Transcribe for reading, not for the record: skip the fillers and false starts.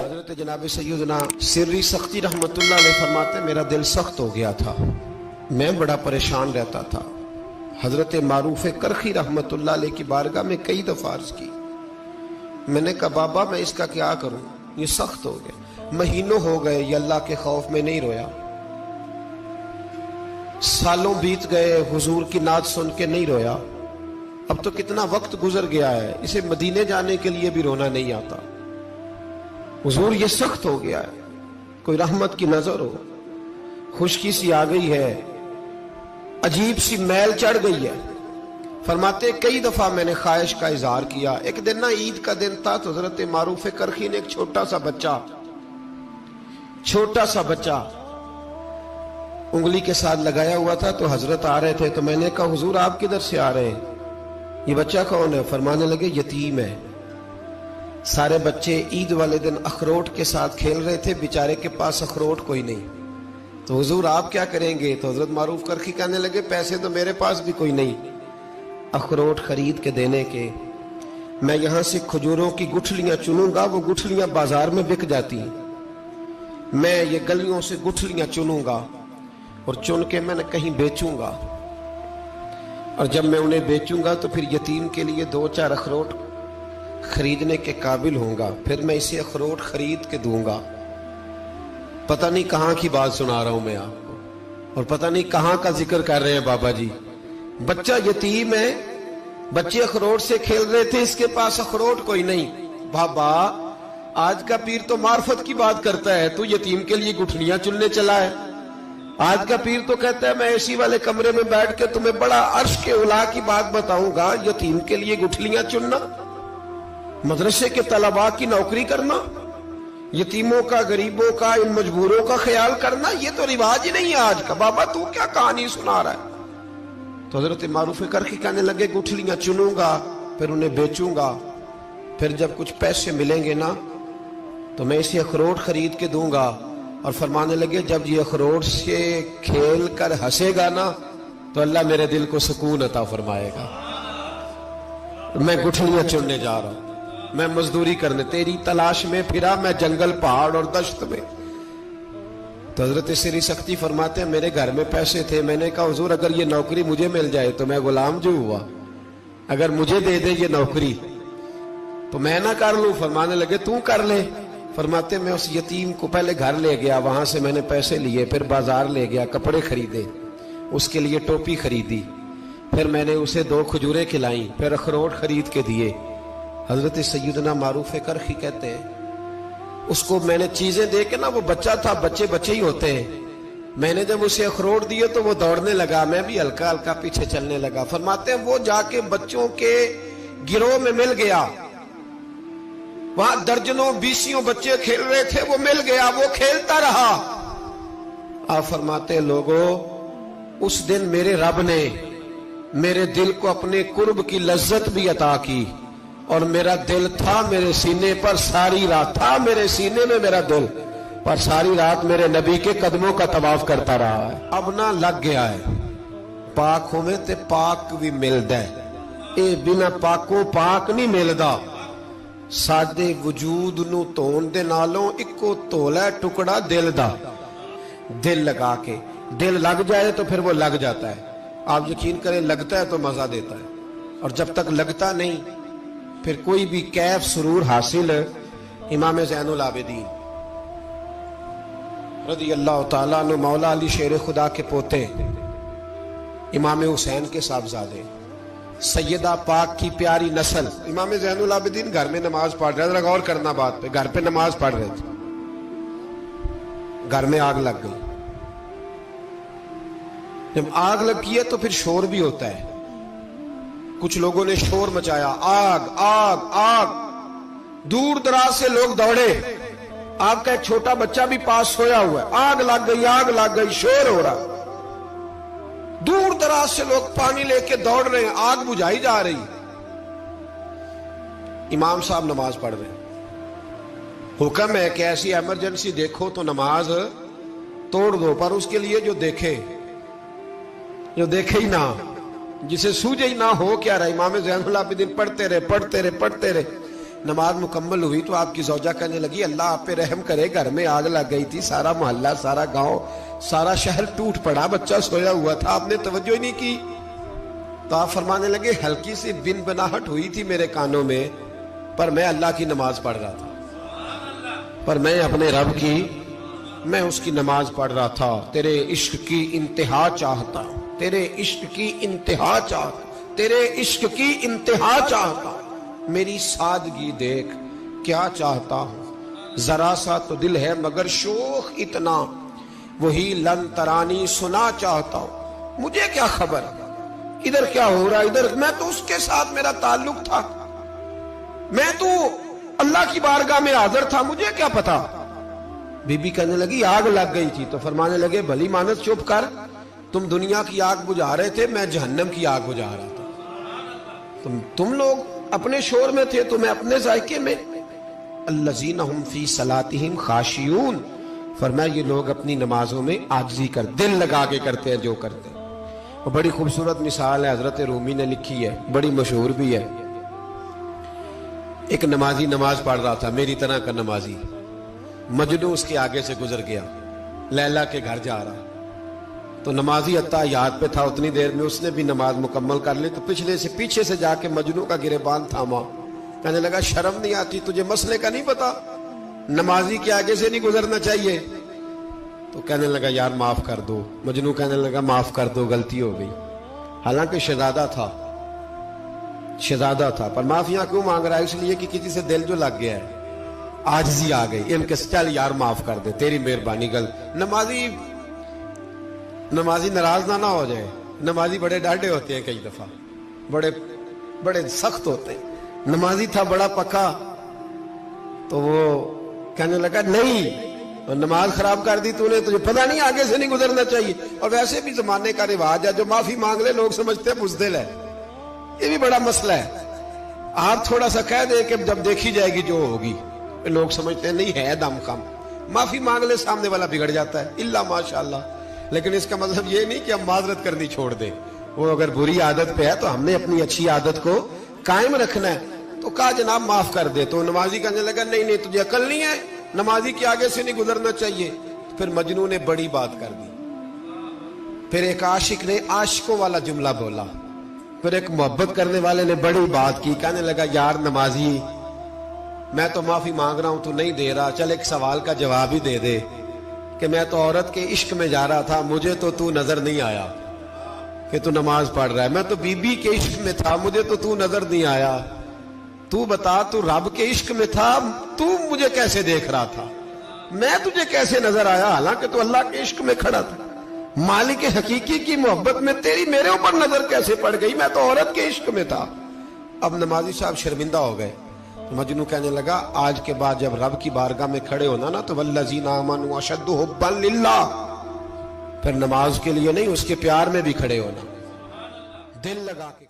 حضرت جناب سیدنا سری سختی رحمتullah علیہ فرماتے میرا دل سخت ہو گیا تھا، میں بڑا پریشان رہتا تھا۔ حضرت معروف کرخی رحمتullah علیہ کی بارگاہ میں کئی دفعہ عرض کی، میں نے کہا بابا میں اس کا کیا کروں، یہ سخت ہو گیا، مہینوں ہو گئے یہ اللہ کے خوف میں نہیں رویا، سالوں بیت گئے حضور کی نعت سن کے نہیں رویا، اب تو کتنا وقت گزر گیا ہے، اسے مدینے جانے کے لیے بھی رونا نہیں آتا، حضور یہ سخت ہو گیا ہے، کوئی رحمت کی نظر ہو، خشکی سی آ گئی ہے، عجیب سی میل چڑھ گئی ہے۔ فرماتے کئی دفعہ میں نے خواہش کا اظہار کیا۔ ایک دن نا عید کا دن تھا تو حضرت معروف کرخی نے ایک چھوٹا سا بچہ انگلی کے ساتھ لگایا ہوا تھا، تو حضرت آ رہے تھے، تو میں نے کہا حضور آپ کدھر سے آ رہے ہیں، یہ بچہ کون ہے؟ فرمانے لگے یتیم ہے۔ سارے بچے عید والے دن اخروٹ کے ساتھ کھیل رہے تھے، بیچارے کے پاس اخروٹ کوئی نہیں، تو حضور آپ کیا کریں گے؟ تو حضرت معروف کرخی کہنے لگے پیسے تو میرے پاس بھی کوئی نہیں اخروٹ خرید کے دینے کے، میں یہاں سے کھجوروں کی گٹھلیاں چنوں گا، وہ گٹھلیاں بازار میں بک جاتی ہیں، میں یہ گلیوں سے گٹھلیاں چنوں گا اور چن کے میں نے کہیں بیچوں گا، اور جب میں انہیں بیچوں گا تو پھر یتیم کے لیے 2-4 اخروٹ خریدنے کے قابل ہوں گا، پھر میں اسے اخروٹ خرید کے دوں گا۔ پتہ نہیں کہاں کی بات سنا رہا ہوں میں آپ کو، اور پتہ نہیں کہاں کا ذکر کر رہے ہیں بابا جی۔ بچہ یتیم ہے، بچے اخروٹ سے کھیل رہے تھے، اس کے پاس اخروٹ کوئی نہیں۔ بابا آج کا پیر تو معرفت کی بات کرتا ہے، تو یتیم کے لیے گٹھلیاں چننے چلا ہے۔ آج کا پیر تو کہتا ہے میں اے سی والے کمرے میں بیٹھ کے تمہیں بڑا عرش کے اعلیٰ کی بات بتاؤں گا، یتیم کے لیے گٹھلیاں چننا، مدرسے کے طلباء کی نوکری کرنا، یتیموں کا، غریبوں کا، ان مجبوروں کا خیال کرنا، یہ تو رواج ہی نہیں ہے آج کا۔ بابا تو کیا کہانی سنا رہا ہے؟ تو حضرت معروف کرخی کہنے لگے گٹھلیاں چنوں گا، پھر انہیں بیچوں گا، پھر جب کچھ پیسے ملیں گے نا تو میں اسے اخروٹ خرید کے دوں گا، اور فرمانے لگے جب یہ اخروٹ سے کھیل کر ہنسے گا نا تو اللہ میرے دل کو سکون عطا فرمائے گا۔ میں گٹھلیاں چننے جا رہا ہوں، میں مزدوری کرنے، تیری تلاش میں پھرا میں جنگل، پہاڑ اور دشت میں۔ تو حضرت سری سختی فرماتے ہیں میرے گھر میں پیسے تھے، میں نے کہا حضور اگر یہ نوکری مجھے مل جائے تو میں غلام جو ہوا، اگر مجھے دے دے یہ نوکری تو میں نہ کر لوں؟ فرمانے لگے تو کر لے۔ فرماتے میں اس یتیم کو پہلے گھر لے گیا، وہاں سے میں نے پیسے لیے، پھر بازار لے گیا، کپڑے خریدے، اس کے لیے ٹوپی خریدی، پھر میں نے اسے 2 کھجوریں کھلائیں، پھر اخروٹ خرید کے دیے۔ حضرت سیدنا معروف کرخی کہتے ہیں اس کو میں نے چیزیں دے کے نا، وہ بچہ تھا، بچے ہی ہوتے ہیں، میں نے جب اسے اخروٹ دیے تو وہ دوڑنے لگا، میں بھی ہلکا ہلکا پیچھے چلنے لگا۔ فرماتے ہیں وہ جا کے بچوں کے گروہ میں مل گیا، وہاں درجنوں 20 بچے کھیل رہے تھے، وہ مل گیا، وہ کھیلتا رہا۔ آپ فرماتے ہیں لوگوں اس دن میرے رب نے میرے دل کو اپنے قرب کی لذت بھی عطا کی، اور میرا دل تھا میرے سینے پر ساری رات، تھا میرے سینے میں میرا دل، پر ساری رات میرے نبی کے قدموں کا طواف کرتا رہا ہے۔ اب نہ لگ گیا ہے، پاک ہوئے تے پاک بھی ملدا ہے، اے بنا پاکوں پاک نہیں ملدا۔ سادے وجود نو تون دے نالوں اکو تولا ٹکڑا دل دا، دل لگا کے، دل لگ جائے تو پھر وہ لگ جاتا ہے۔ آپ یقین کریں لگتا ہے تو مزہ دیتا ہے، اور جب تک لگتا نہیں پھر کوئی بھی کیف سرور حاصل۔ امام زین العابدین رضی اللہ تعالیٰ عنہ مولا علی شیر خدا کے پوتے، امام حسین کے صاحبزادے، سیدہ پاک کی پیاری نسل، امام زین العابدین گھر میں نماز پڑھ رہے تھے، غور کرنا بات پہ، گھر پہ نماز پڑھ رہے تھے، گھر میں آگ لگ گئی۔ جب آگ لگی ہے تو پھر شور بھی ہوتا ہے، کچھ لوگوں نے شور مچایا، آگ آگ آگ، دور دراز سے لوگ دوڑے، آپ کا ایک چھوٹا بچہ بھی پاس سویا ہوا ہے، آگ لگ گئی، شور ہو رہا، دور دراز سے لوگ پانی لے کے دوڑ رہے ہیں، آگ بجھائی جا رہی، امام صاحب نماز پڑھ رہے ہیں، حکم ہے کہ ایسی ایمرجنسی دیکھو تو نماز توڑ دو، پر اس کے لیے جو دیکھے ہی نہ، جسے سوجے ہی نہ ہو کیا رہا۔ امام زین العابدین پڑھتے رہے، نماز مکمل ہوئی تو آپ کی زوجہ کہنے لگی اللہ آپ پہ رحم کرے، گھر میں آگ لگ گئی تھی، سارا محلہ، سارا گاؤں، سارا شہر ٹوٹ پڑا، بچہ سویا ہوا تھا، آپ نے توجہ ہی نہیں کی۔ تو آپ فرمانے لگے ہلکی سی بن بناہٹ ہوئی تھی میرے کانوں میں، پر میں اللہ کی نماز پڑھ رہا تھا، پر میں اپنے رب کی، میں اس کی نماز پڑھ رہا تھا۔ تیرے عشق کی انتہا چاہتا، تیرے عشق کی انتہا چاہتا، تیرے عشق کی انتہا چاہتا، میری سادگی دیکھ کیا چاہتا ہوں، ذرا سا تو دل ہے مگر شوق اتنا، وہی لن ترانی سنا چاہتا ہوں، مجھے کیا خبر ادھر کیا ہو رہا، ادھر میں تو اس کے ساتھ میرا تعلق تھا، میں تو اللہ کی بارگاہ میں حاضر تھا، مجھے کیا پتا۔ بی بی کہنے لگی آگ لگ گئی تھی، تو فرمانے لگے بھلی مانت چپ کر، تم دنیا کی آگ بجھا رہے تھے، میں جہنم کی آگ بجھا رہا تھا، تم لوگ اپنے شور میں تھے تو میں اپنے ذائقے میں۔ الذین ہم فی صلاتہم خاشعون، فرمایا یہ لوگ اپنی نمازوں میں عاجزی کر، دل لگا کے کرتے ہیں جو کرتے ہیں۔ اور بڑی خوبصورت مثال ہے، حضرت رومی نے لکھی ہے، بڑی مشہور بھی ہے۔ ایک نمازی نماز پڑھ رہا تھا، میری طرح کا نمازی، مجنو اس کے آگے سے گزر گیا، لیلا کے گھر جا رہا، تو نمازی اتحیات پہ تھا، اتنی دیر میں اس نے بھی نماز مکمل کر لی، تو پیچھے سے جا کے مجنو کا گریبان تھاما، کہنے لگا شرم نہیں آتی تجھے، مسئلے کا نہیں پتا، نمازی کے آگے سے نہیں گزرنا چاہیے؟ تو کہنے لگا یار معاف کر دو، مجنو کہنے لگا معاف کر دو، غلطی ہو گئی، حالانکہ شہزادہ تھا، پر معافیاں کیوں مانگ رہا ہے؟ اس لیے کہ کسی سے دل جو لگ گیا ہے، عاجزی آ گئی، ان کے چل یار معاف کر دے، تیری مہربانی، نمازی ناراض نہ ہو جائے، نمازی بڑے ڈاڈے ہوتے ہیں، کئی دفعہ بڑے سخت ہوتے ہیں، نمازی تھا بڑا پکا، تو وہ کہنے لگا نہیں، نماز خراب کر دی تو نے، تجھے پتہ نہیں آگے سے نہیں گزرنا چاہیے، اور ویسے بھی زمانے کا رواج ہے جو معافی مانگ لے لوگ سمجھتے ہیں بزدل ہے، یہ بھی بڑا مسئلہ ہے۔ آپ تھوڑا سا کہہ دے کہ جب دیکھی جائے گی جو ہوگی، لوگ سمجھتے ہیں نہیں ہے دم کم، معافی مانگ لے سامنے والا بگڑ جاتا ہے، الا ماشاءاللہ، لیکن اس کا مطلب یہ نہیں کہ ہم معذرت کرنی چھوڑ دیں، وہ اگر بری عادت پہ ہے تو ہم نے اپنی اچھی عادت کو قائم رکھنا ہے، تو کہا جناب معاف کر دے، تو نمازی کہنے لگا نہیں تجھے عقل نہیں ہے، نمازی کے آگے سے نہیں گزرنا چاہیے۔ پھر مجنو نے بڑی بات کر دی، پھر ایک عاشق نے عاشقوں والا جملہ بولا، پھر ایک محبت کرنے والے نے بڑی بات کی، کہنے لگا یار نمازی میں تو معافی مانگ رہا ہوں تو نہیں دے رہا، چل ایک سوال کا جواب ہی دے دے کہ میں تو عورت کے عشق میں جا رہا تھا، مجھے تو نظر نہیں آیا کہ تو نماز پڑھ رہا ہے، میں تو بی بی کے عشق میں تھا، مجھے تو نظر نہیں آیا، تو بتا تو رب کے عشق میں تھا، تو مجھے کیسے دیکھ رہا تھا، میں تجھے کیسے نظر آیا، حالانکہ تو اللہ کے عشق میں کھڑا تھا، مالک حقیقی کی محبت میں تیری میرے اوپر نظر کیسے پڑ گئی، میں تو عورت کے عشق میں تھا۔ اب نمازی صاحب شرمندہ ہو گئے، مجنو کہنے لگا آج کے بعد جب رب کی بارگاہ میں کھڑے ہونا نا تو والذین آمنوا اشد حبا للہ، پھر نماز کے لیے نہیں، اس کے پیار میں بھی کھڑے ہونا، دل لگا کے